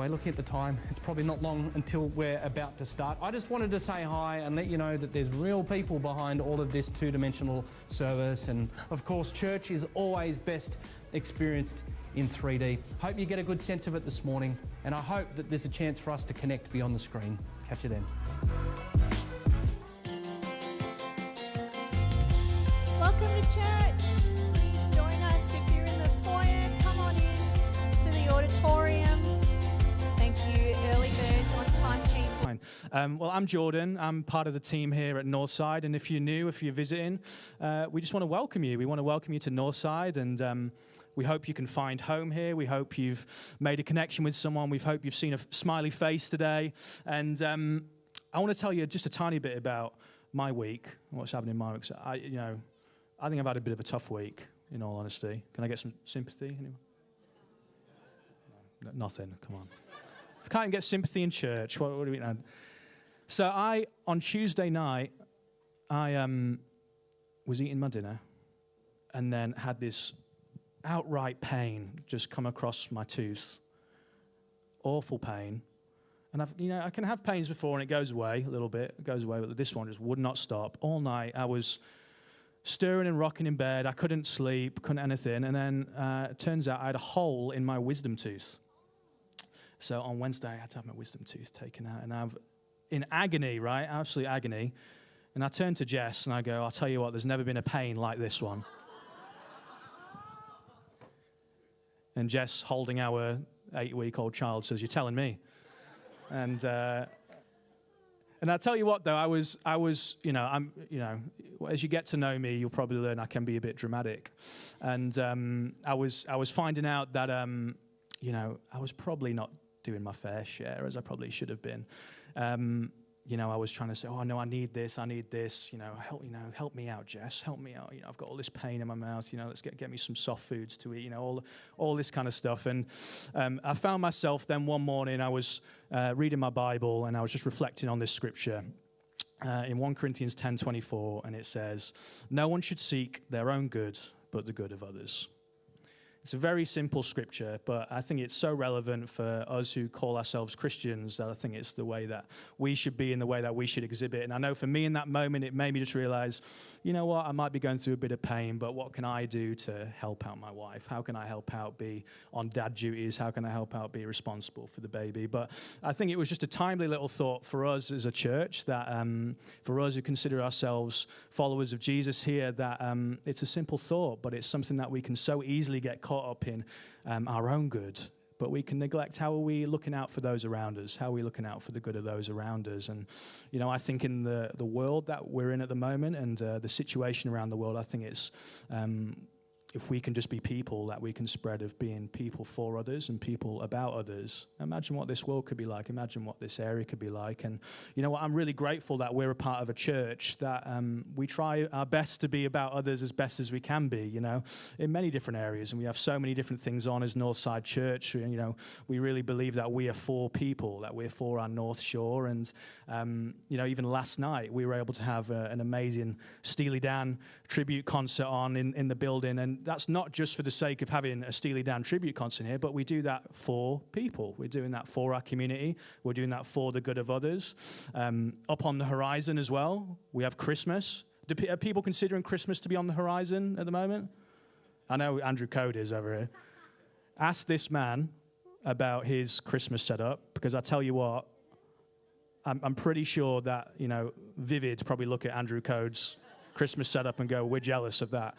Anyway, looking at the time, it's probably not long until we're about to start. I just wanted to say hi and let you know that there's real people behind all of this two-dimensional service, and of course church is always best experienced in 3D. Hope you get a good sense of it this morning, and I hope that there's a chance for us to connect beyond the screen. Catch you then. Welcome to church. Please join us if you're in the foyer. Come on in to the auditorium. Thank you, early birds on time sheet. Well, I'm Jordan. I'm part of the team here at Northside, and if you're new, if you're visiting, we just want to welcome you. We want to welcome you to Northside, and we hope you can find home here. We hope you've made a connection with someone. We hope you've seen a smiley face today, and I want to tell you just a tiny bit about my week, what's happening in my week. So I think I've had a bit of a tough week, in all honesty. Can I get some sympathy? Anyone? No, nothing. Come on. If I can't even get sympathy in church, what do we know? So on Tuesday night, I was eating my dinner and then had this outright pain just come across my tooth. Awful pain. And I can have pains before and it goes away a little bit. It goes away, but this one just would not stop. All night I was stirring and rocking in bed. I couldn't sleep, couldn't anything. And then it turns out I had a hole in my wisdom tooth. So on Wednesday, I had to have my wisdom tooth taken out. And I'm in agony, right? Absolute agony. And I turned to Jess and I go, I'll tell you what, there's never been a pain like this one. And Jess, holding our 8-week-old child, says, "You're telling me." And I tell you what, though, I was, as you get to know me, you'll probably learn I can be a bit dramatic. And I was finding out that, I was probably not doing my fair share as I probably should have been. I was trying to say, oh, no, I need this. Help me out, Jess, help me out. I've got all this pain in my mouth, let's get me some soft foods to eat, all this kind of stuff. And I found myself then one morning, I was reading my Bible and I was just reflecting on this scripture in 1 Corinthians 10:24, and it says, "No one should seek their own good, but the good of others." It's a very simple scripture, but I think it's so relevant for us who call ourselves Christians that I think it's the way that we should be and the way that we should exhibit. And I know for me in that moment, it made me just realize, you know what, I might be going through a bit of pain, but what can I do to help out my wife? How can I help out be on dad duties? How can I help out be responsible for the baby? But I think it was just a timely little thought for us as a church that for us who consider ourselves followers of Jesus here, that it's a simple thought, but it's something that we can so easily get caught up in our own good, but we can neglect how are we looking out for those around us, how are we looking out for the good of those around us. And I think in the world that we're in at the moment and the situation around the world, I think it's if we can just be people that we can spread of being people for others and people about others. Imagine what this world could be like. Imagine what this area could be like. And you know what? I'm really grateful that we're a part of a church that we try our best to be about others as best as we can be, in many different areas. And we have so many different things on as Northside Church. We really believe that we are for people, that we're for our North Shore. And, even last night, we were able to have an amazing Steely Dan tribute concert on in the building. And that's not just for the sake of having a Steely Dan tribute concert here, but we do that for people. We're doing that for our community. We're doing that for the good of others. Up on the horizon as well, we have Christmas. Are people considering Christmas to be on the horizon at the moment? I know Andrew Code is over here. Ask this man about his Christmas setup, because I tell you what, I'm pretty sure that, Vivid probably look at Andrew Code's Christmas setup and go, we're jealous of that.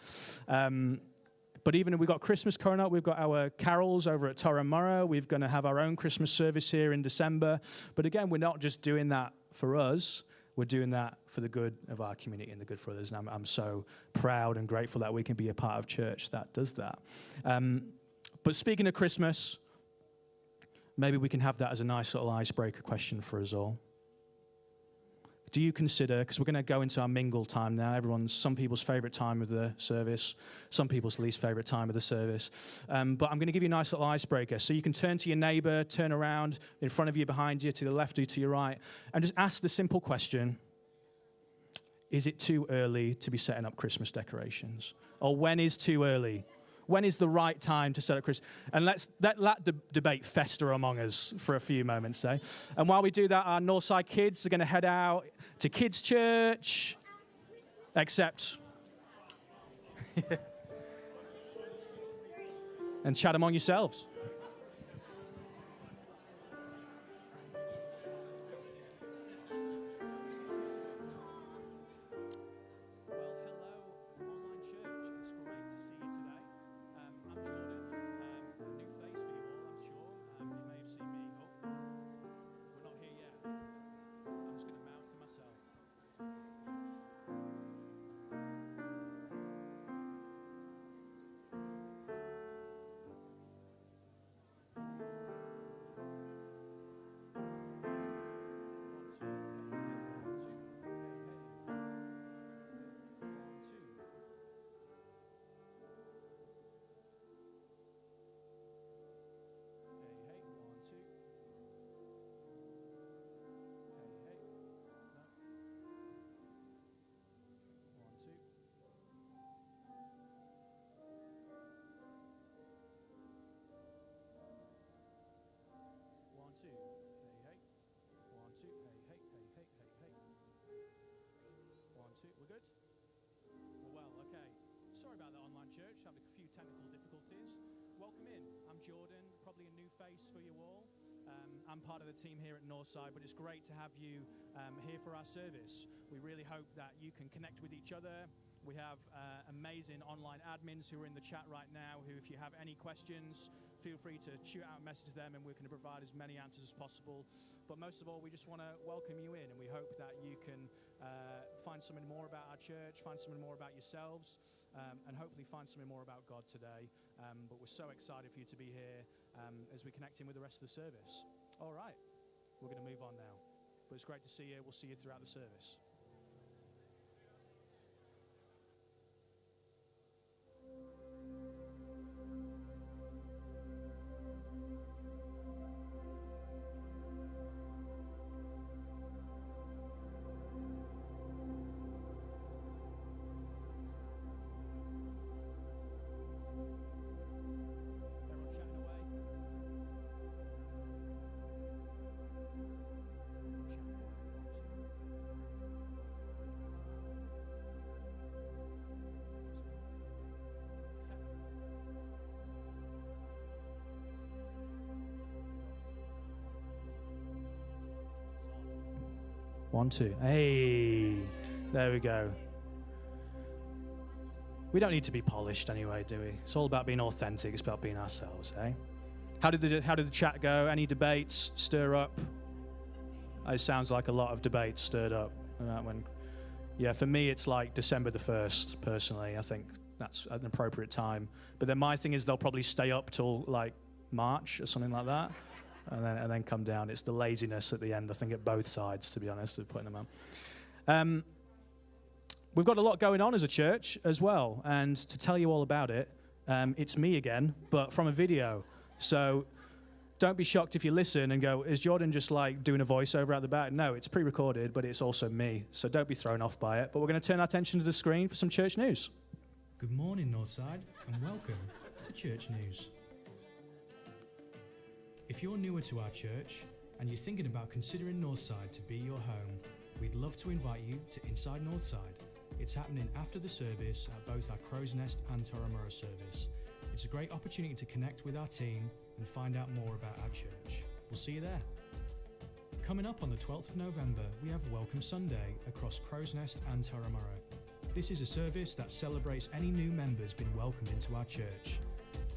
But even if we've got Christmas coming up, we've got our carols over at Torramurra. We're going to have our own Christmas service here in December. But again, we're not just doing that for us. We're doing that for the good of our community and the good for others. And I'm so proud and grateful that we can be a part of church that does that. But speaking of Christmas, maybe we can have that as a nice little icebreaker question for us all. Do you consider, because we're going to go into our mingle time now, some people's favorite time of the service, some people's least favorite time of the service. But I'm going to give you a nice little icebreaker. So you can turn to your neighbor, turn around in front of you, behind you, to the left or to your right, and just ask the simple question, is it too early to be setting up Christmas decorations? Or when is too early? When is the right time to set up Christmas? And let's let that debate fester among us for a few moments, eh? And while we do that, our Northside kids are going to head out to kids' church, except... and chat among yourselves. We're good? Well, okay. Sorry about that, online church. Having a few technical difficulties. Welcome in. I'm Jordan, probably a new face for you all. I'm part of the team here at Northside, but it's great to have you here for our service. We really hope that you can connect with each other. We have amazing online admins who are in the chat right now who, if you have any questions, feel free to shoot out a message to them and we're going to provide as many answers as possible. But most of all, we just want to welcome you in, and we hope that you can find something more about our church, find something more about yourselves, and hopefully find something more about God today. But we're so excited for you to be here as we connect in with the rest of the service. All right, we're going to move on now. But it's great to see you. We'll see you throughout the service. One, two. Hey, there we go. We don't need to be polished anyway, do we? It's all about being authentic. It's about being ourselves, eh? How did the chat go? Any debates stir up? It sounds like a lot of debates stirred up. Yeah, for me, it's like December the 1st, personally. I think that's an appropriate time. But then my thing is they'll probably stay up till like March or something like that. And then come down. It's the laziness at the end, I think, at both sides, to be honest, of putting them on. We've got a lot going on as a church as well. And to tell you all about it, it's me again, but from a video. So don't be shocked if you listen and go, is Jordan just like doing a voiceover at the back? No, it's pre-recorded, but it's also me. So don't be thrown off by it. But we're going to turn our attention to the screen for some church news. Good morning, Northside, and welcome to Church News. If you're newer to our church and you're thinking about considering Northside to be your home, we'd love to invite you to Inside Northside. It's happening after the service at both our Crow's Nest and Tramacchi service. It's a great opportunity to connect with our team and find out more about our church. We'll see you there. Coming up on the 12th of November, we have Welcome Sunday across Crow's Nest and Tramacchi. This is a service that celebrates any new members being welcomed into our church.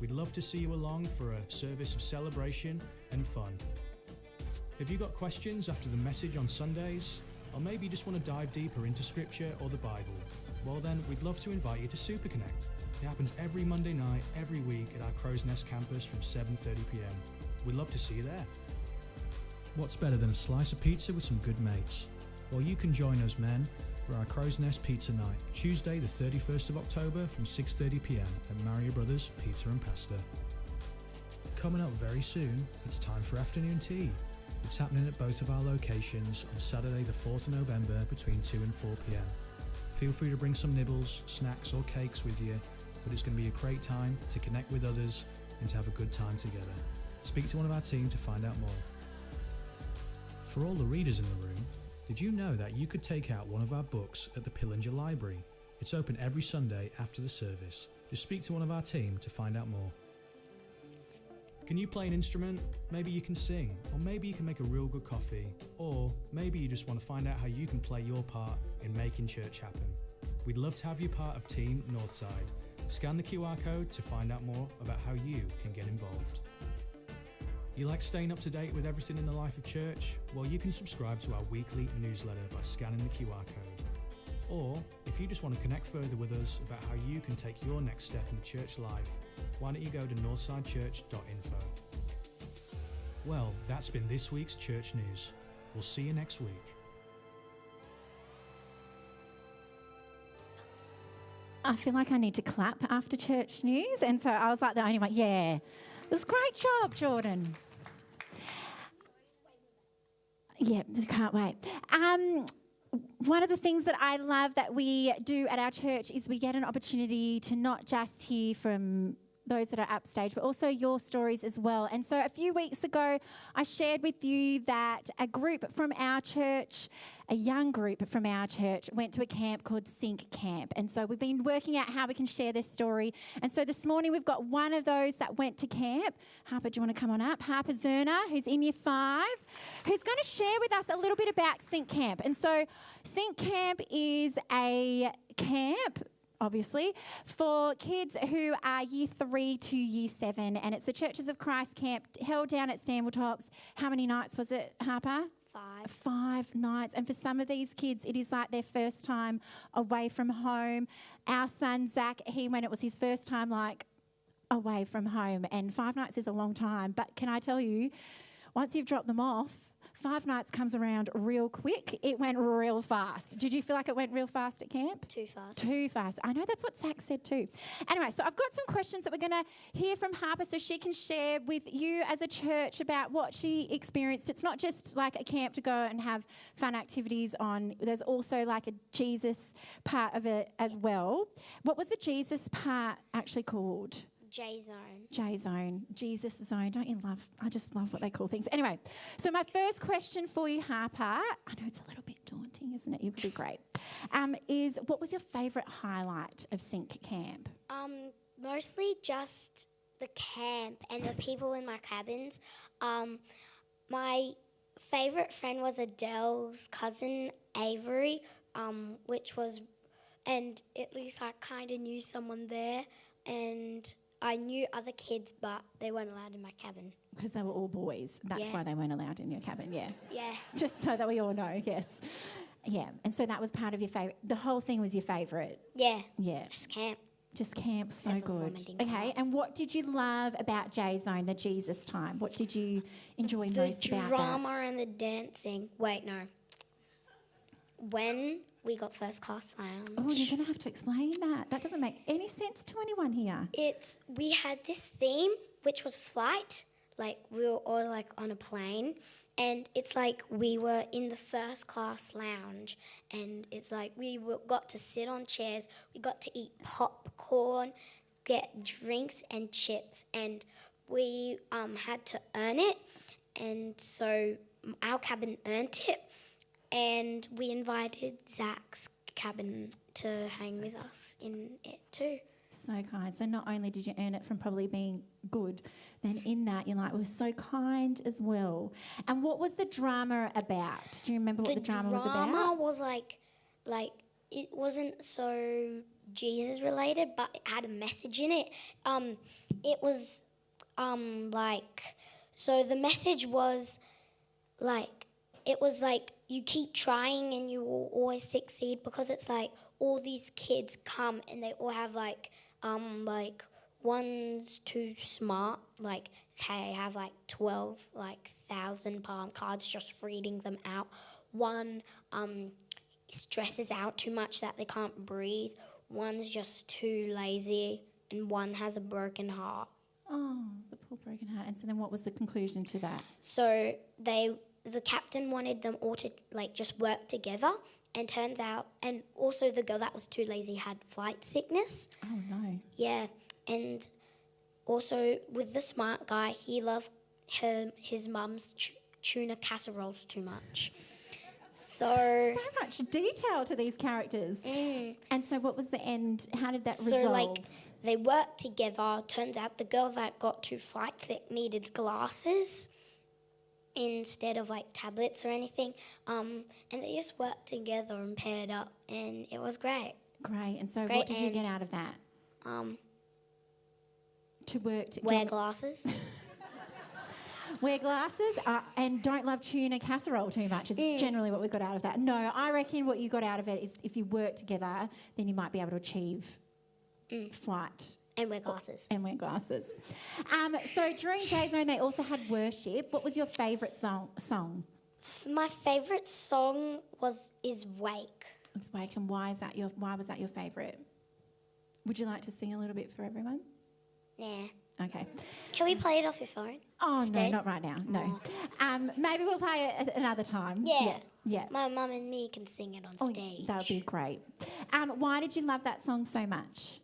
We'd love to see you along for a service of celebration and fun. Have you got questions after the message on Sundays? Or maybe you just want to dive deeper into Scripture or the Bible? Well then, we'd love to invite you to Super Connect. It happens every Monday night, every week at our Crow's Nest campus from 7:30 p.m. We'd love to see you there. What's better than a slice of pizza with some good mates? Well, you can join us men for our Crow's Nest Pizza Night, Tuesday the 31st of October from 6:30 p.m. at Mario Brothers Pizza and Pasta. Coming up very soon, it's time for afternoon tea. It's happening at both of our locations on Saturday the 4th of November between 2 and 4 p.m. Feel free to bring some nibbles, snacks or cakes with you, but it's going to be a great time to connect with others and to have a good time together. Speak to one of our team to find out more. For all the readers in the room, did you know that you could take out one of our books at the Pillinger Library? It's open every Sunday after the service. Just speak to one of our team to find out more. Can you play an instrument? Maybe you can sing, or maybe you can make a real good coffee, or maybe you just want to find out how you can play your part in making church happen. We'd love to have you part of Team Northside. Scan the QR code to find out more about how you can get involved. You like staying up to date with everything in the life of church? Well, you can subscribe to our weekly newsletter by scanning the QR code. Or, if you just want to connect further with us about how you can take your next step in church life, why don't you go to northsidechurch.info. Well, that's been this week's church news. We'll see you next week. I feel like I need to clap after church news, and so I was like the only one. Yeah, it was a great job, Jordan. Yeah, can't wait. One of the things that I love that we do at our church is we get an opportunity to not just hear from those that are upstage, but also your stories as well. And so a few weeks ago, I shared with you that a group from our church, a young group from our church, went to a camp called Sync Camp. And so we've been working out how we can share this story. And so this morning, we've got one of those that went to camp. Harper, do you want to come on up? Harper Zerner, who's in year 5, who's going to share with us a little bit about Sync Camp. And so Sync Camp is a camp, obviously, for kids who are year 3 to year 7. And it's the Churches of Christ camp held down at Stambletops. How many nights was it, Harper? 5. 5 nights. And for some of these kids, it is like their first time away from home. Our son, Zach, when it was his first time, like, away from home. And 5 nights is a long time. But can I tell you, once you've dropped them off, 5 nights comes around real quick. It went real fast. Did you feel like it went real fast at camp? Too fast. Too fast. I know that's what Zach said too. Anyway, so I've got some questions that we're going to hear from Harper so she can share with you as a church about what she experienced. It's not just like a camp to go and have fun activities on. There's also like a Jesus part of it as well. What was the Jesus part actually called? J-Zone. J-Zone, Jesus Zone. Don't you love? I just love what they call things. Anyway, so my first question for you, Harper, I know it's a little bit daunting, isn't it? You could be great. Is what was your favourite highlight of Sync Camp? Mostly just the camp and the people in my cabins. My favourite friend was Adele's cousin, Avery, and at least I kind of knew someone there, and I knew other kids, but they weren't allowed in my cabin. Because they were all boys. That's why they weren't allowed in your cabin, yeah. Yeah. Just so that we all know, yes. Yeah, and so that was part of your favourite. The whole thing was your favourite. Yeah. Yeah. Just camp. Just camp, so Except for good. vomiting Okay, part. and what did you love about J-Zone, the Jesus time? What did you enjoy most about that? The drama and the dancing. Wait, no. When we got first class lounge. Oh, you're going to have to explain that. That doesn't make any sense to anyone here. We had this theme, which was flight. Like, we were all, like, on a plane. And it's like we were in the first class lounge. And it's like got to sit on chairs. We got to eat popcorn, get drinks and chips. And we had to earn it. And so our cabin earned it. And we invited Zach's cabin to hang with us in it too. So kind. So not only did you earn it from probably being good, then in that you're like, we're so kind as well. And what was the drama about? Do you remember what the drama was about? The drama was like it wasn't so Jesus related, but it had a message in it. It was so the message was you keep trying and you will always succeed, because it's like all these kids come and they all have one's too smart, like they have 12,000 palm cards just reading them out. One stresses out too much that they can't breathe. One's just too lazy, and one has a broken heart. Oh, the poor broken heart. And so then what was the conclusion to that? So the captain wanted them all to just work together and turns out, and also the girl that was too lazy had flight sickness. Oh, no. Yeah, and also with the smart guy, he loved his mum's tuna casseroles too much. So much detail to these characters. And so what was the end? How did that resolve? So, like, they worked together. Turns out the girl that got too flight sick needed glasses instead of, like, tablets or anything. And they just worked together and paired up, and it was great. Great. And so Great what did you get out of that? To work Wear glasses. Wear glasses and don't love tuna casserole too much is generally what we got out of that. No, I reckon what you got out of it is if you work together, then you might be able to achieve flight. And wear glasses. And wear glasses. So during J-Zone, they also had worship. What was your favourite song? My favourite song is Wake. It's Wake, and why was that your favourite? Would you like to sing a little bit for everyone? Nah. Okay. Can we play it off your phone? Oh, instead? no, not right now. No. Maybe we'll play it another time. Yeah. My mum and me can sing it on stage. That would be great. Why did you love that song so much?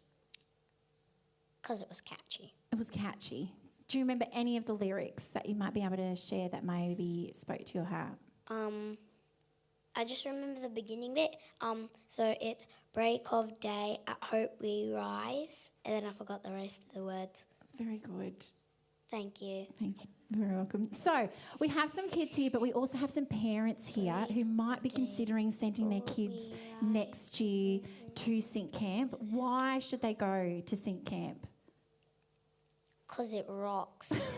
Because it was catchy. It was catchy. Do you remember any of the lyrics that you might be able to share that maybe spoke to your heart? I just remember the beginning bit. So it's break of day, at hope we rise. And then I forgot the rest of the words. That's very good. Thank you. Thank you. You're very welcome. So we have some kids here, but we also have some parents here who might be considering sending their kids next year to Sync Camp. Why should they go to Sync Camp? Because it rocks.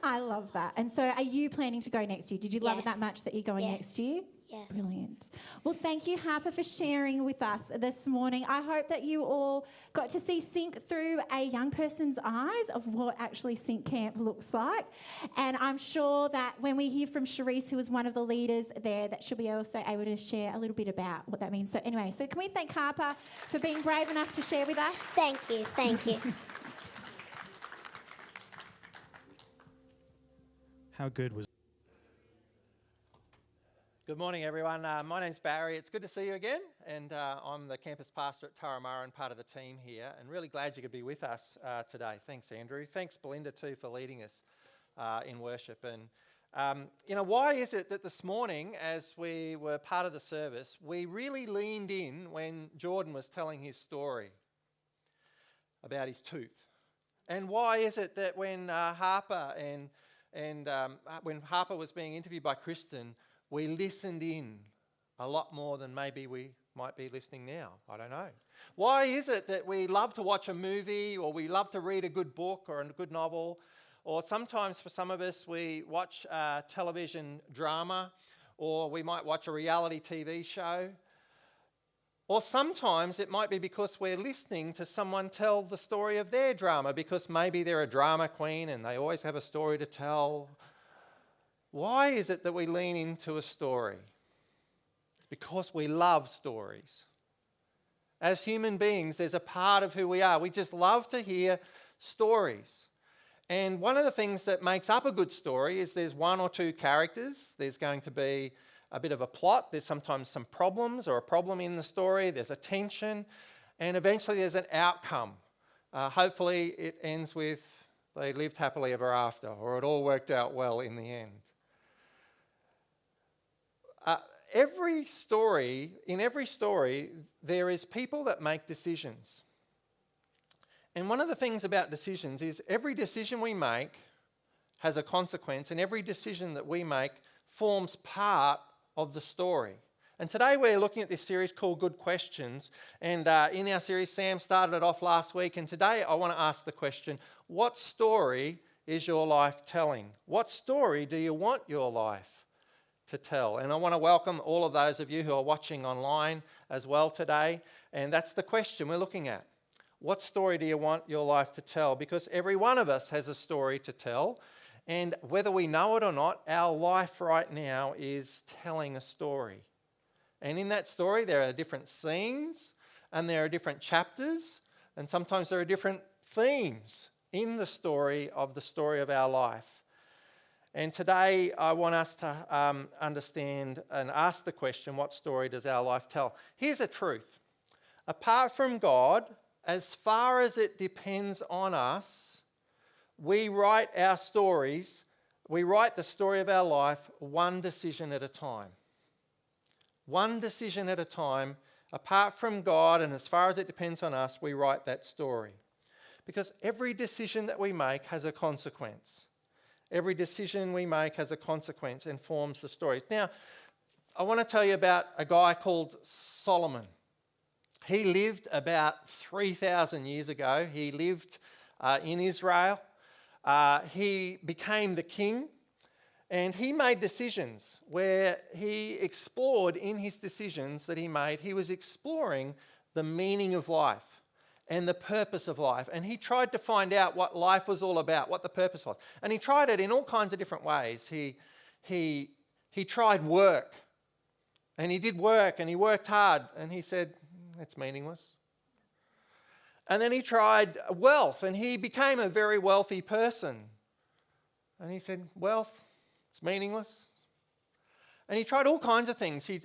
I love that. And so are you planning to go next year? Did you love it that Yes. much that you're going next year? Yes. Brilliant. Well, thank you, Harper, for sharing with us this morning. I hope that you all got to see Sync through a young person's eyes of what actually Sync Camp looks like. And I'm sure that when we hear from Charisse, who was one of the leaders there, that she'll be also able to share a little bit about what that means. So anyway, so can we thank Harper for being brave enough to share with us? Thank you. Thank you. How good was Good morning, everyone. My name's Barry. It's good to see you again, and I'm the campus pastor at Tramacchi and part of the team here, and really glad you could be with us today. Thanks, Andrew. Thanks, Belinda, too, for leading us in worship. And, why is it that this morning, as we were part of the service, we really leaned in when Jordan was telling his story about his tooth? And why is it that when Harper when Harper was being interviewed by Kristen, we listened in a lot more than maybe we might be listening now? I don't know. Why is it that we love to watch a movie, or we love to read a good book or a good novel, or sometimes for some of us we watch a television drama, or we might watch a reality TV show? Or sometimes it might be because we're listening to someone tell the story of their drama, because maybe they're a drama queen and they always have a story to tell. Why is it that we lean into a story? It's because we love stories. As human beings, there's a part of who we are. We just love to hear stories. And one of the things that makes up a good story is there's one or two characters. There's going to be a bit of a plot. There's sometimes some problems or a problem in the story. There's a tension. And eventually there's an outcome. Hopefully it ends with they lived happily ever after, or it all worked out well in the end. In every story, there is people that make decisions. And one of the things about decisions is every decision we make has a consequence, and every decision that we make forms part of the story. And today we're looking at this series called Good Questions. And in our series, Sam started it off last week. And today I want to ask the question, what story is your life telling? What story do you want your life to tell? And I want to welcome all of those of you who are watching online as well today. And that's the question we're looking at. What story do you want your life to tell? Because every one of us has a story to tell. And whether we know it or not, our life right now is telling a story. And in that story, there are different scenes, and there are different chapters, and sometimes there are different themes in the story of our life. And today I want us to understand and ask the question, what story does our life tell? Here's a truth. Apart from God, as far as it depends on us, we write our stories, we write the story of our life one decision at a time. One decision at a time. Apart from God, and as far as it depends on us, we write that story. Because every decision that we make has a consequence. Every decision we make has a consequence and forms the story. Now, I want to tell you about a guy called Solomon. He lived about 3,000 years ago. He lived in Israel. He became the king, and he made decisions where he explored in his decisions that he made. He was exploring the meaning of life and the purpose of life. And he tried to find out what life was all about, what the purpose was. And he tried it in all kinds of different ways. He tried work. And he did work, and he worked hard. And he said, it's meaningless. And then he tried wealth, and he became a very wealthy person. And he said, wealth, it's meaningless. And he tried all kinds of things. He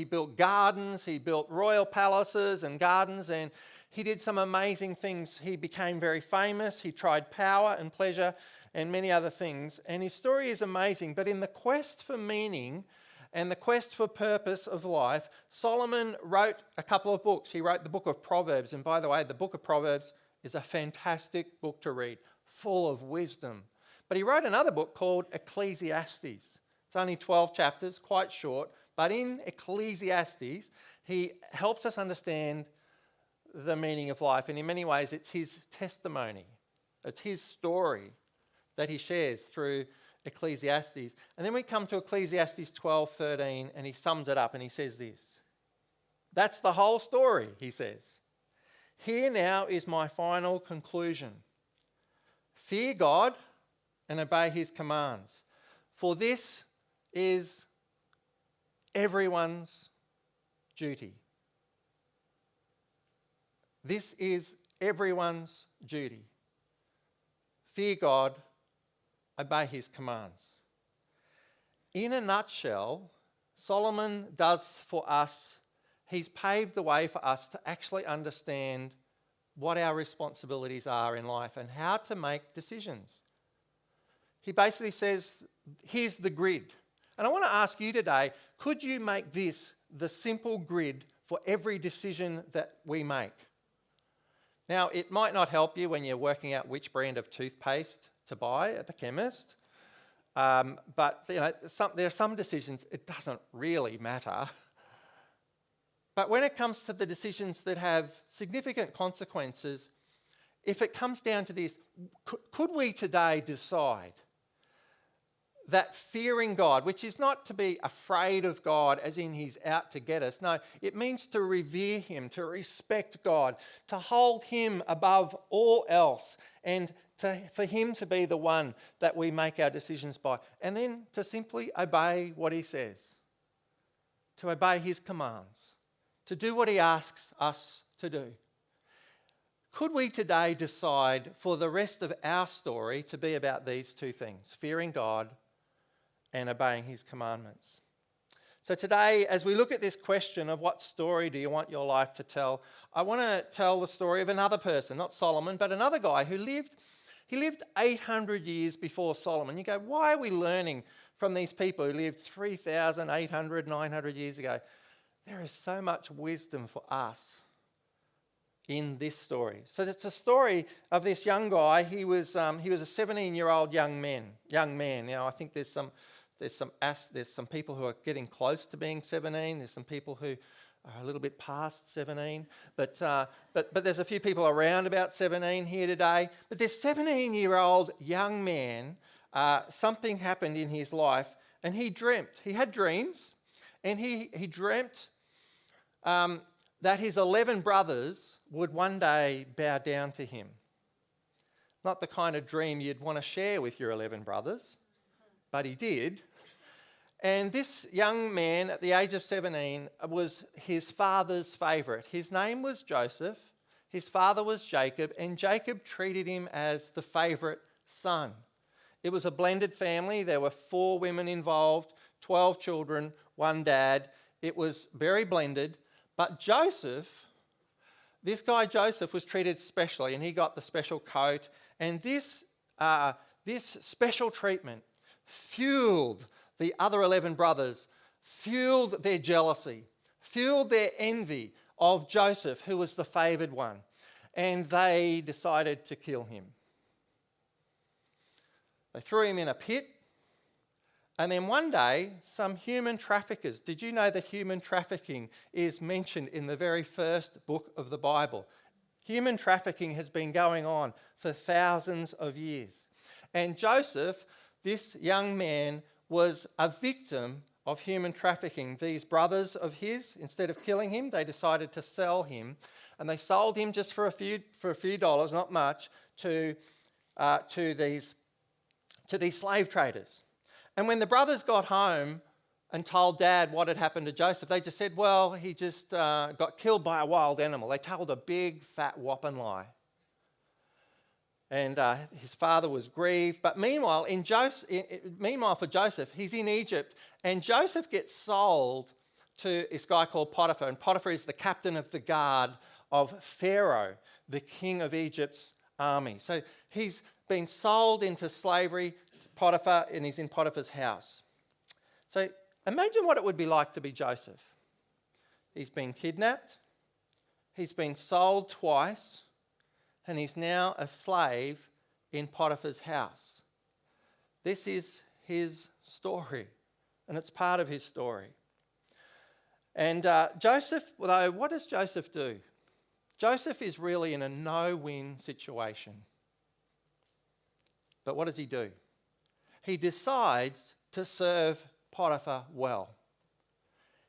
built gardens, he built royal palaces and gardens, and he did some amazing things. He became very famous. He tried power and pleasure and many other things. And his story is amazing. But in the quest for meaning and the quest for purpose of life, Solomon wrote a couple of books. He wrote the book of Proverbs. And by the way, the book of Proverbs is a fantastic book to read, full of wisdom. But he wrote another book called Ecclesiastes. It's only 12 chapters, quite short. But in Ecclesiastes, he helps us understand the meaning of life. And in many ways, it's his testimony. It's his story that he shares through Ecclesiastes. And then we come to Ecclesiastes 12:13, and he sums it up and he says this. That's the whole story, he says. Here now is my final conclusion. Fear God and obey his commands, for this is everyone's duty. This is everyone's duty. Fear God, obey his commands. In a nutshell, Solomon does for us, he's paved the way for us to actually understand what our responsibilities are in life and how to make decisions. He basically says, here's the grid. And I want to ask you today, could you make this the simple grid for every decision that we make? Now, it might not help you when you're working out which brand of toothpaste to buy at the chemist, but there are some decisions it doesn't really matter. But when it comes to the decisions that have significant consequences, if it comes down to this, could we today decide that fearing God, which is not to be afraid of God as in he's out to get us. No, it means to revere him, to respect God, to hold him above all else, and for him to be the one that we make our decisions by. And then to simply obey what he says, to obey his commands, to do what he asks us to do. Could we today decide for the rest of our story to be about these two things, fearing God and obeying his commandments? So today, as we look at this question of what story do you want your life to tell, I want to tell the story of another person, not Solomon, but another guy who lived 800 years before Solomon. You go, why are we learning from these people who lived 3,800, 900 years ago? There is so much wisdom for us in this story. So it's a story of this young guy. He was a 17-year-old young man. Now I think there's some people who are getting close to being 17. There's some people who are a little bit past 17. But there's a few people around about 17 here today. But this 17-year-old young man, something happened in his life, and he dreamt. He had dreams, and he dreamt that his 11 brothers would one day bow down to him. Not the kind of dream you'd want to share with your 11 brothers, but he did. And this young man at the age of 17 was his father's favourite. His name was Joseph, his father was Jacob, and Jacob treated him as the favourite son. It was a blended family. There were 4 women involved, 12 children, 1 dad. It was very blended. But Joseph, this guy Joseph, was treated specially, and he got the special coat. And this special treatment fueled the other 11 brothers, fueled their jealousy, fueled their envy of Joseph, who was the favoured one. And they decided to kill him. They threw him in a pit. And then one day, some human traffickers, did you know that human trafficking is mentioned in the very first book of the Bible? Human trafficking has been going on for thousands of years. And Joseph, this young man, was a victim of human trafficking. These brothers of his, instead of killing him, they decided to sell him. And they sold him just for a few dollars, not much, to these slave traders. And when the brothers got home and told Dad what had happened to Joseph, they just said, well, he just got killed by a wild animal. They told a big, fat, whopping lie. And his father was grieved. But meanwhile, for Joseph, he's in Egypt. And Joseph gets sold to this guy called Potiphar. And Potiphar is the captain of the guard of Pharaoh, the king of Egypt's army. So he's been sold into slavery to Potiphar, and he's in Potiphar's house. So imagine what it would be like to be Joseph. He's been kidnapped, he's been sold twice, and he's now a slave in Potiphar's house. This is his story, and it's part of his story. And Joseph, though, what does Joseph do? Joseph is really in a no-win situation. But what does he do? He decides to serve Potiphar well.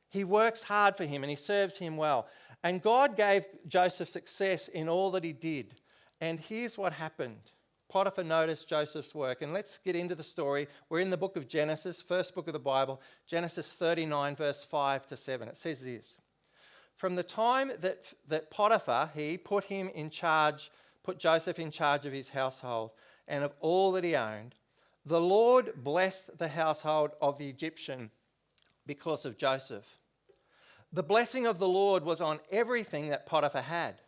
He works hard for him and he serves him well. And God gave Joseph success in all that he did. And here's what happened. Potiphar noticed Joseph's work. And let's get into the story. We're in the book of Genesis, first book of the Bible, Genesis 39, verse 5 to 7. It says this. From the time that Potiphar, he put Joseph in charge of his household and of all that he owned, the Lord blessed the household of the Egyptian because of Joseph. The blessing of the Lord was on everything that Potiphar had,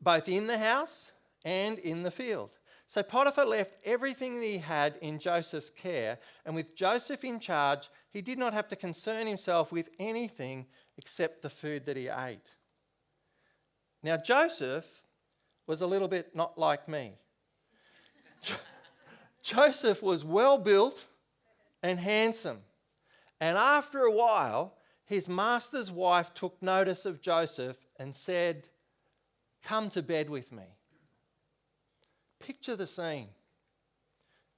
both in the house and in the field. So Potiphar left everything that he had in Joseph's care, and with Joseph in charge, he did not have to concern himself with anything except the food that he ate. Now Joseph was a little bit not like me. Joseph was well built and handsome. And after a while, his master's wife took notice of Joseph and said, "Come to bed with me." Picture the scene.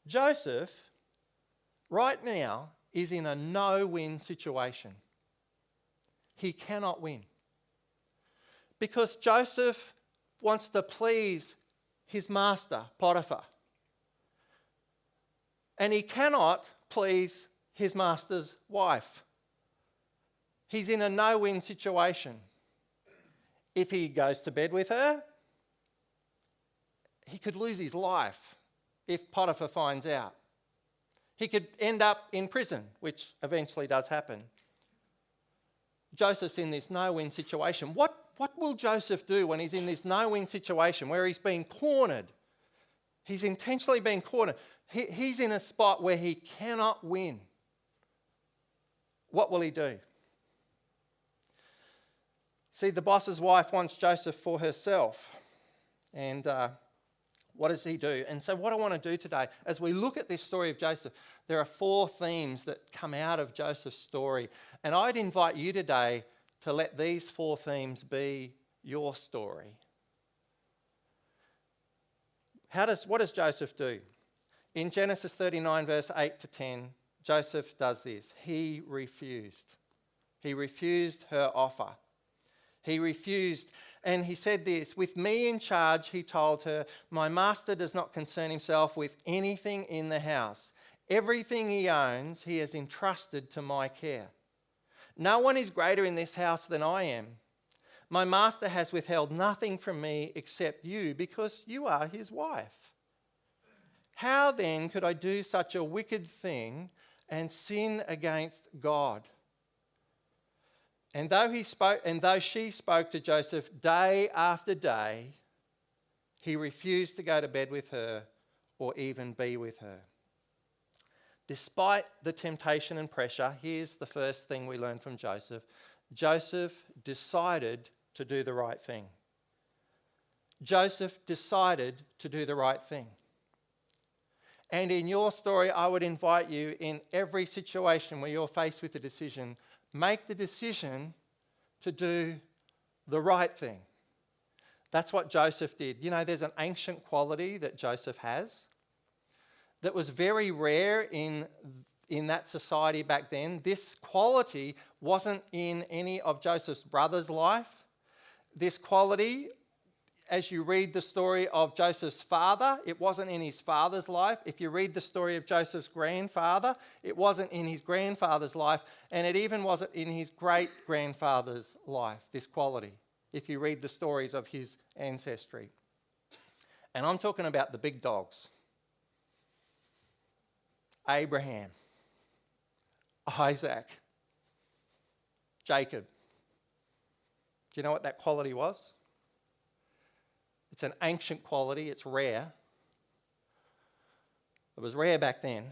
Joseph, right now, is in a no-win situation. He cannot win. Because Joseph wants to please his master, Potiphar. And he cannot please his master's wife. He's in a no-win situation. If he goes to bed with her, he could lose his life if Potiphar finds out. He could end up in prison, which eventually does happen. Joseph's in this no-win situation. What will Joseph do when he's in this no-win situation where he's being cornered? He's intentionally being cornered. He's in a spot where he cannot win. What will he do? See, the boss's wife wants Joseph for herself. And what does he do? And so what I want to do today, as we look at this story of Joseph, there are 4 themes that come out of Joseph's story. And I'd invite you today to let these 4 themes be your story. What does Joseph do? In Genesis 39, verse 8 to 10, Joseph does this. He refused. He refused her offer. He refused, and he said this, "With me in charge," he told her, "my master does not concern himself with anything in the house. Everything he owns, he has entrusted to my care. No one is greater in this house than I am. My master has withheld nothing from me except you, because you are his wife." How then could I do such a wicked thing and sin against God? And though she spoke to Joseph day after day, he refused to go to bed with her or even be with her. Despite the temptation and pressure, here's the first thing we learn from Joseph. Joseph decided to do the right thing. Joseph decided to do the right thing. And in your story, I would invite you, in every situation where you're faced with a decision, make the decision to do the right thing. That's what Joseph did. You know, there's an ancient quality that Joseph has that was very rare in that society back then. This quality wasn't in any of Joseph's brothers' life. This quality, as you read the story of Joseph's father, it wasn't in his father's life. If you read the story of Joseph's grandfather, it wasn't in his grandfather's life, and it even wasn't in his great-grandfather's life, this quality, if you read the stories of his ancestry. And I'm talking about the big dogs. Abraham, Isaac, Jacob. Do you know what that quality was? It's an ancient quality. It's rare. It was rare back then.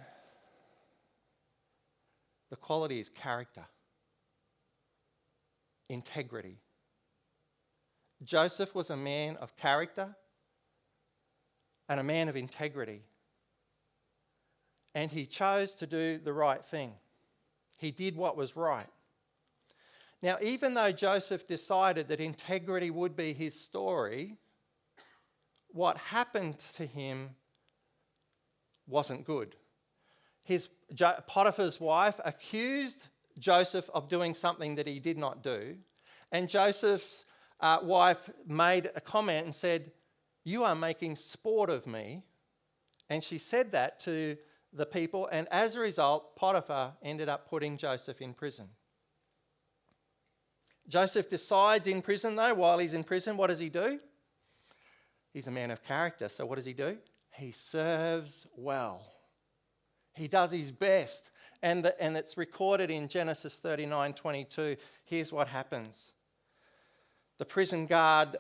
The quality is character, integrity. Joseph was a man of character and a man of integrity. And he chose to do the right thing. He did what was right. Now, even though Joseph decided that integrity would be his story, what happened to him wasn't good. Potiphar's wife accused Joseph of doing something that he did not do, and Joseph's wife made a comment and said, "You are making sport of me." And she said that to the people, and as a result, Potiphar ended up putting Joseph in prison. Joseph decides in prison, though, while he's in prison, what does he do? He's a man of character, so what does he do? He serves well. He does his best. And it's recorded in Genesis 39:22. Here's what happens. The prison guard,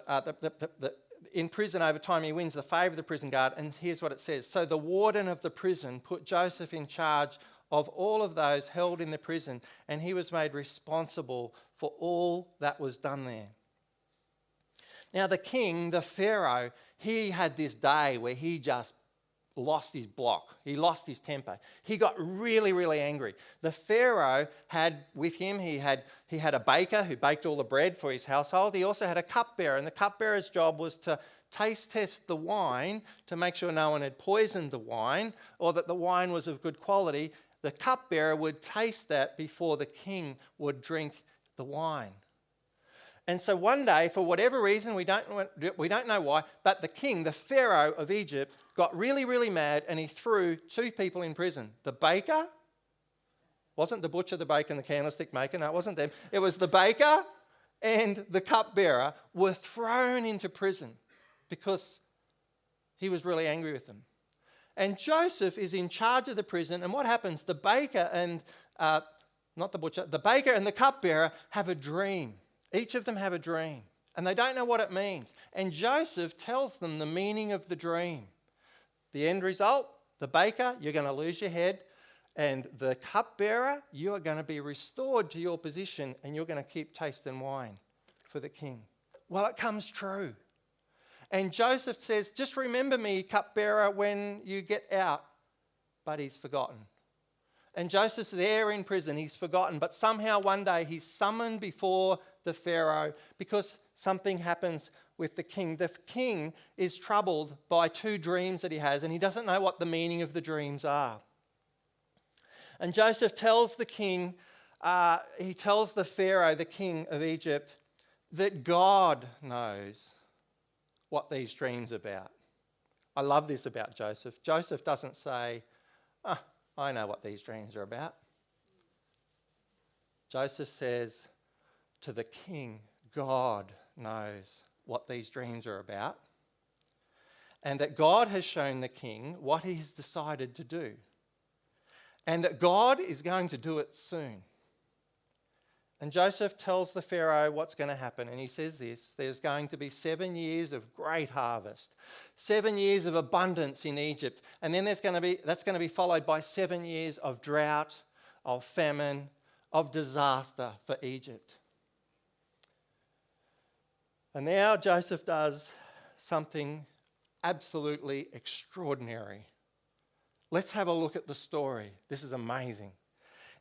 in prison over time, he wins the favour of the prison guard, and here's what it says. So the warden of the prison put Joseph in charge of all of those held in the prison, and he was made responsible for all that was done there. Now the king, the Pharaoh, he had this day where he just lost his block. He lost his temper. He got really, really angry. The Pharaoh had with him, he had a baker who baked all the bread for his household. He also had a cupbearer, and the cupbearer's job was to taste test the wine to make sure no one had poisoned the wine or that the wine was of good quality. The cupbearer would taste that before the king would drink the wine. And so one day, for whatever reason, we don't know why, but the king, the Pharaoh of Egypt, got really, really mad, and he threw two people in prison. The baker, wasn't the butcher, the baker, and the candlestick maker, no, it wasn't them. It was the baker and the cupbearer were thrown into prison because he was really angry with them. And Joseph is in charge of the prison, and what happens? The baker and, not the butcher, the baker and the cupbearer have a dream. Each of them have a dream, and they don't know what it means. And Joseph tells them the meaning of the dream. The end result, the baker, you're going to lose your head, and the cupbearer, you are going to be restored to your position, and you're going to keep tasting wine for the king. Well, it comes true. And Joseph says, just remember me, cupbearer, when you get out. But he's forgotten. And Joseph's there in prison, he's forgotten, but somehow one day he's summoned before the Pharaoh because something happens with the king. The king is troubled by two dreams that he has, and he doesn't know what the meaning of the dreams are. And Joseph tells the king, he tells the Pharaoh, the king of Egypt, that God knows what these dreams are about. I love this about Joseph. Joseph doesn't say, I know what these dreams are about. Joseph says to the king, God knows what these dreams are about. and that God has shown the king what he has decided to do, and that God is going to do it soon. And Joseph tells the Pharaoh what's going to happen, and he says this: there's going to be 7 years of great harvest, 7 years of abundance in Egypt, and then that's going to be followed by 7 years of drought, of famine, of disaster for Egypt. And now Joseph does something absolutely extraordinary. Let's have a look at the story. This is amazing.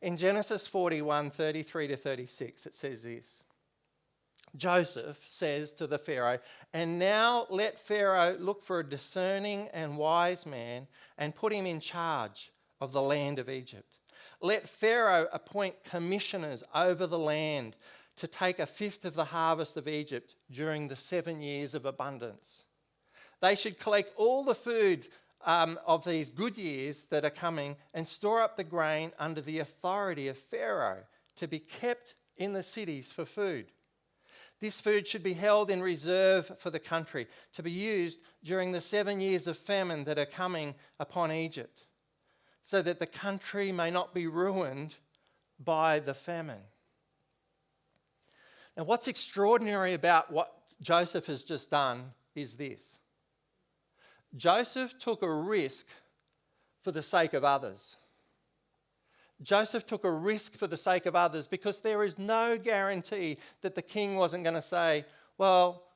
In Genesis 41, 33 to 36, it says this: Joseph says to the Pharaoh, "And now let Pharaoh look for a discerning and wise man and put him in charge of the land of Egypt. Let Pharaoh appoint commissioners over the land to take 1/5 of the harvest of Egypt during the 7 years of abundance. They should collect all the food of these good years that are coming and store up the grain under the authority of Pharaoh to be kept in the cities for food. This food should be held in reserve for the country to be used during the 7 years of famine that are coming upon Egypt, so that the country may not be ruined by the famine." Now, what's extraordinary about what Joseph has just done is this: Joseph took a risk for the sake of others. Joseph took a risk for the sake of others, because there is no guarantee that the king wasn't going to say, "Well,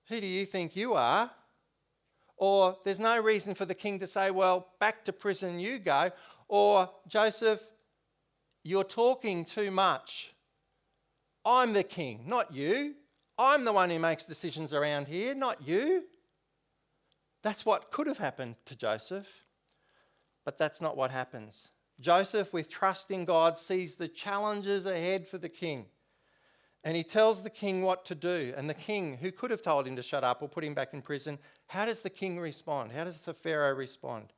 who do you think you are?" Or there's no reason for the king to say, "Well, back to prison you go." Or, "Joseph, you're talking too much. I'm the king, not you. I'm the one who makes decisions around here, not you." That's what could have happened to Joseph, but that's not what happens. Joseph, with trust in God, sees the challenges ahead for the king, and he tells the king what to do. And the king, who could have told him to shut up or put him back in prison, how does the king respond? How does the Pharaoh respond?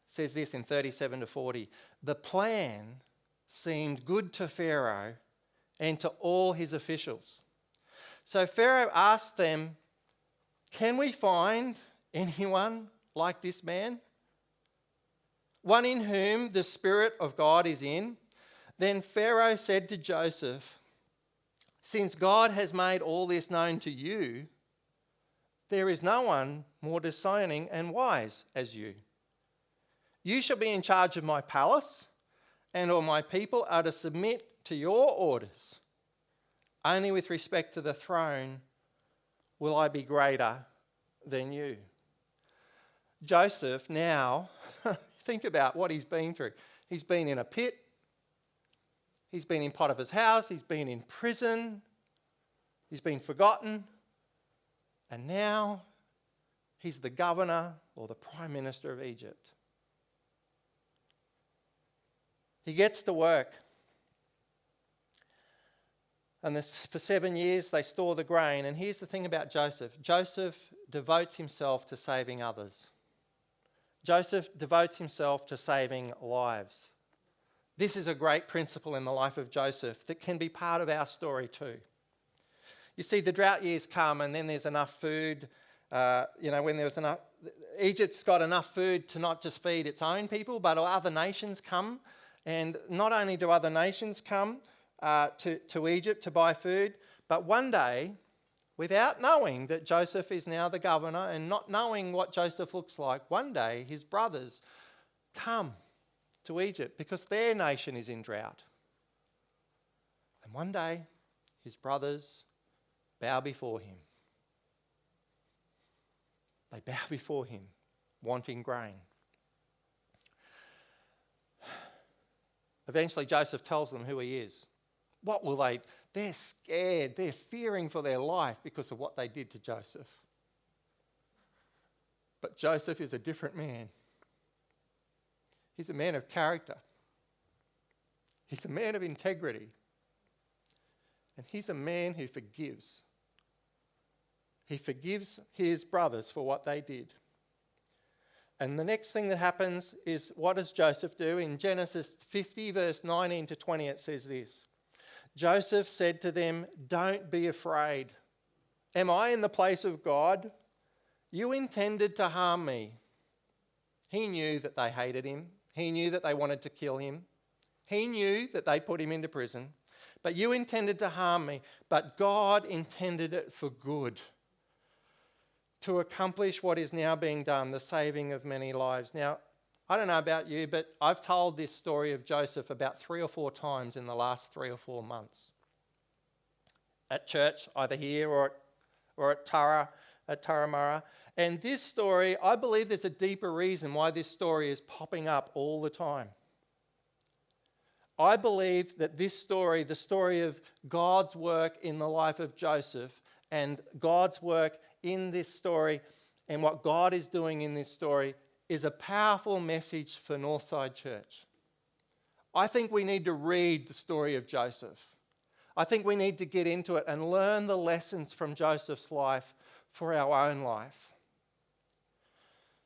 It says this in 37 to 40. "The plan seemed good to Pharaoh and to all his officials. So Pharaoh asked them, 'Can we find anyone like this man? One in whom the Spirit of God is in?' Then Pharaoh said to Joseph, 'Since God has made all this known to you, there is no one more discerning and wise as you. You shall be in charge of my palace, and all my people are to submit to your orders. Only with respect to the throne will I be greater than you.'" Joseph now, think about what he's been through. He's been in a pit. He's been in Potiphar's house. He's been in prison. He's been forgotten. And now he's the governor or the prime minister of Egypt. He gets to work. And for 7 years, they store the grain. And here's the thing about Joseph. Joseph devotes himself to saving others. Joseph devotes himself to saving lives. This is a great principle in the life of Joseph that can be part of our story too. You see, the drought years come, and then there's enough food. When there's enough, Egypt's got enough food to not just feed its own people, but other nations come. And not only do other nations come to Egypt to buy food, but one day, without knowing that Joseph is now the governor and not knowing what Joseph looks like, one day his brothers come to Egypt because their nation is in drought. And one day his brothers bow before him. They bow before him, wanting grain. Eventually Joseph tells them who he is. What will they? They're scared. They're fearing for their life because of what they did to Joseph. But Joseph is a different man. He's a man of character. He's a man of integrity. And he's a man who forgives. He forgives his brothers for what they did. And the next thing that happens is, what does Joseph do? In Genesis 50, verse 19 to 20, it says this. Joseph said to them, "Don't be afraid. Am I in the place of God? You intended to harm me. He knew that they hated him. He knew that they wanted to kill him. He knew that they put him into prison. But you intended to harm me. But God intended it for good, to accomplish what is now being done, the saving of many lives. Now, I don't know about you, but I've told this story of Joseph about 3 or 4 times in the last 3 or 4 months. At church, either here or at Taramara. And this story, I believe there's a deeper reason why this story is popping up all the time. I believe that this story, the story of God's work in the life of Joseph and God's work in this story and what God is doing in this story is a powerful message for Northside Church. I think we need to read the story of Joseph. I think we need to get into it and learn the lessons from Joseph's life for our own life.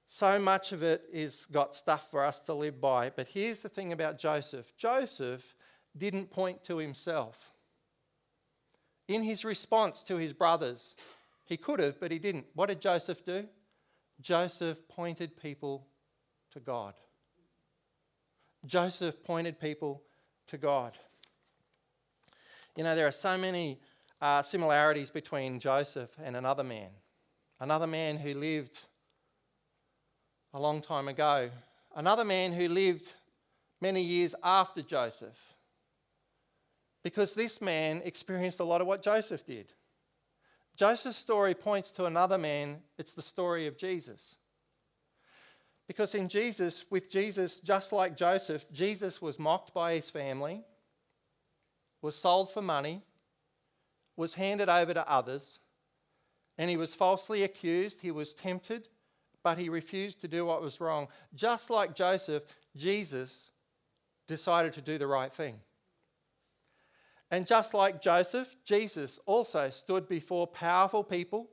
So much of it is got stuff for us to live by. But here's the thing about Joseph. Joseph didn't point to himself. In his response to his brothers, he could have, but he didn't. What did Joseph do? Joseph pointed people to God. Joseph pointed people to God. You know, there are so many similarities between Joseph and another man who lived a long time ago, another man who lived many years after Joseph, because this man experienced a lot of what Joseph did. Joseph's story points to another man. It's the story of Jesus. Because with Jesus, just like Joseph, Jesus was mocked by his family, was sold for money, was handed over to others, and he was falsely accused. He was tempted, but he refused to do what was wrong. Just like Joseph, Jesus decided to do the right thing. And just like Joseph, Jesus also stood before powerful people.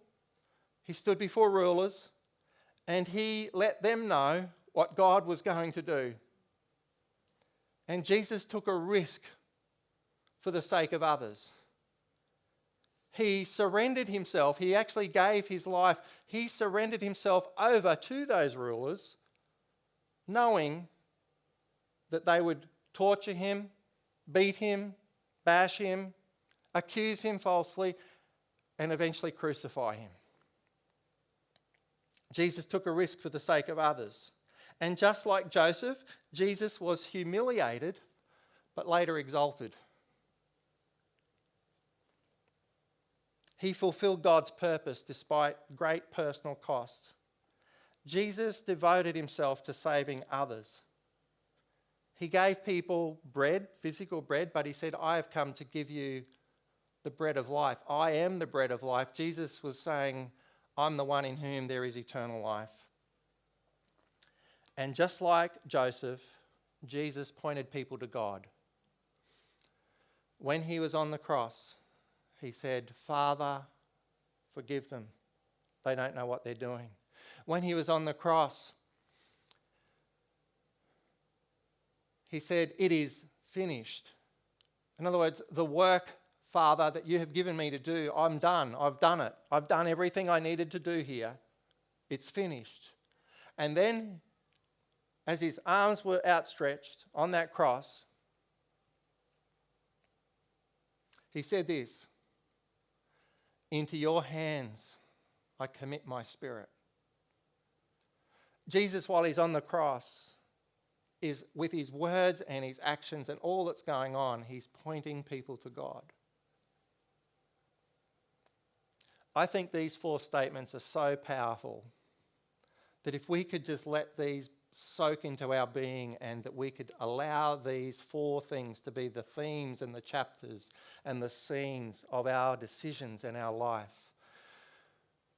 He stood before rulers, and he let them know what God was going to do. And Jesus took a risk for the sake of others. He surrendered himself. He actually gave his life. He surrendered himself over to those rulers, knowing that they would torture him, beat him, bash him, accuse him falsely, and eventually crucify him. Jesus took a risk for the sake of others. And just like Joseph, Jesus was humiliated, but later exalted. He fulfilled God's purpose despite great personal cost. Jesus devoted himself to saving others. He gave people bread, physical bread, but he said, I have come to give you the bread of life. I am the bread of life. Jesus was saying, I'm the one in whom there is eternal life. And just like Joseph, Jesus pointed people to God. When he was on the cross, he said, Father, forgive them. They don't know what they're doing. When he was on the cross, he said, it is finished. In other words, the work, Father, that you have given me to do, I'm done. I've done it. I've done everything I needed to do here. It's finished. And then, as his arms were outstretched on that cross, he said this, into your hands I commit my spirit. Jesus, while he's on the cross, is with his words and his actions and all that's going on, he's pointing people to God. I think these 4 statements are so powerful that if we could just let these soak into our being and that we could allow these 4 things to be the themes and the chapters and the scenes of our decisions and our life,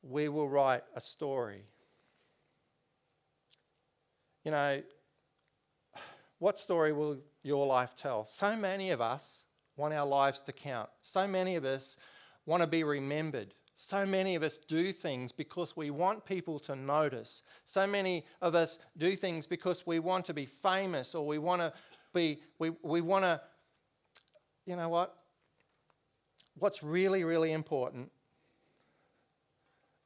we will write a story. You know, what story will your life tell? So many of us want our lives to count. So many of us want to be remembered. So many of us do things because we want people to notice. So many of us do things because we want to be famous, or we want to be, we want to, you know what? What's really, really important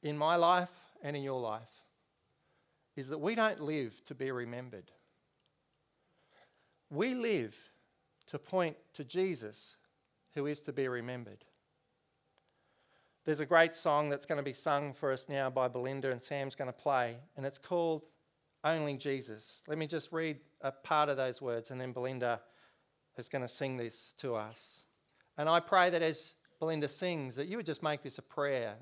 in my life and in your life is that we don't live to be remembered. We live to point to Jesus, who is to be remembered. There's a great song that's going to be sung for us now by Belinda, and Sam's going to play, and it's called Only Jesus. Let me just read a part of those words, and then Belinda is going to sing this to us. And I pray that as Belinda sings, that you would just make this a prayer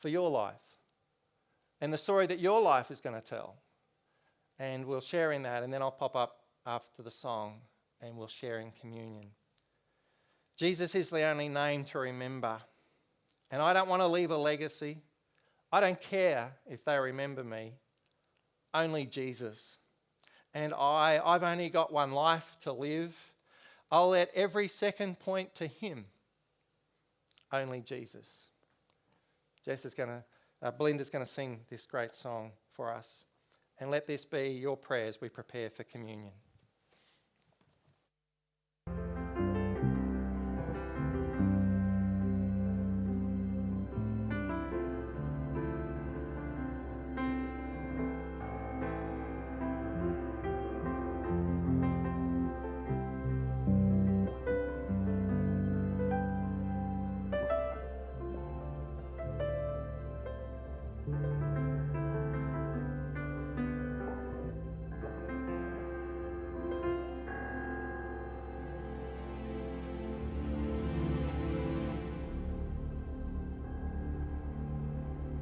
for your life and the story that your life is going to tell. And we'll share in that, and then I'll pop up after the song and we'll share in communion. Jesus is the only name to remember. And I don't want to leave a legacy. I don't care if they remember me. Only Jesus. And I've only got one life to live. I'll let every second point to him. Only Jesus. Belinda's going to sing this great song for us. And let this be your prayer as we prepare for communion.